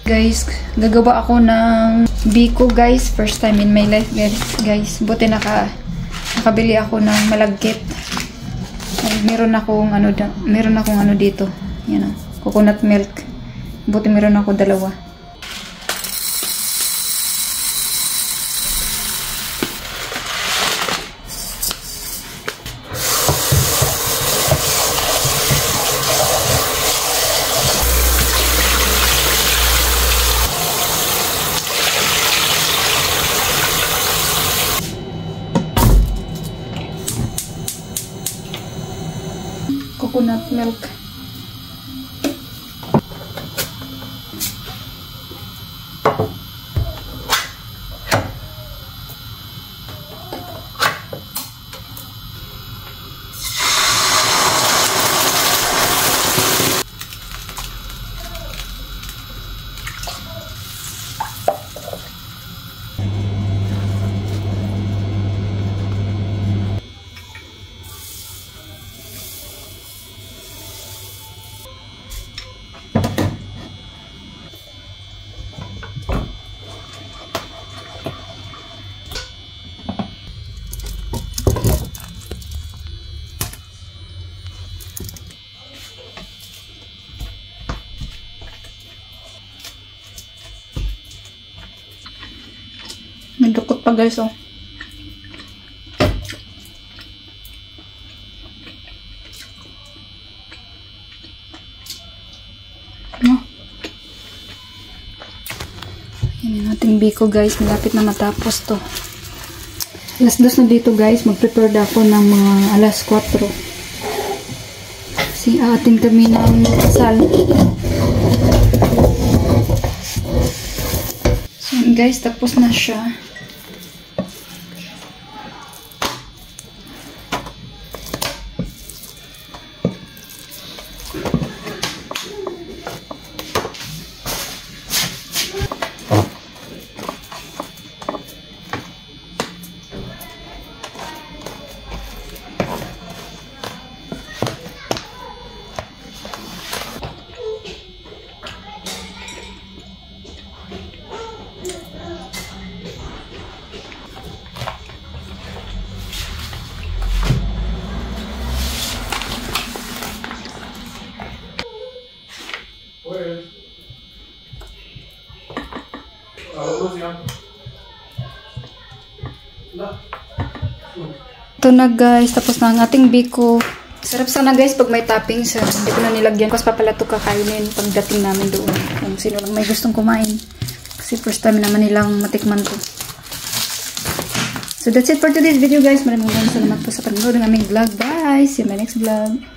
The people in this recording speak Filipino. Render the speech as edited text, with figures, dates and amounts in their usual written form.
Guys, gagawa ako ng biko guys. First time in my life guys. Buti nakabili ako ng malagkit. Meron akong ano dito. Yan, coconut milk. Buti meron ako dalawa. Coconut milk. Nagdukot pa guys, oh. Yan yung ating biko guys. Malapit na matapos to. Alas 2 na dito guys. Mag-prepare na ako ng mga alas 4. Kasi atin kami ng kasal. So guys, tapos na siya. Ito na guys, tapos na ang ating biko. Sarap sana guys pag may toppings. Hindi ko na nilagyan kasi papala ito kakainin pagdating namin doon. Kung sino lang may gustong kumain. Kasi first time naman nilang matikman to. So that's it for today's video guys. Maraming salamat po sa panonood ng aming vlog. Bye! See you in my next vlog.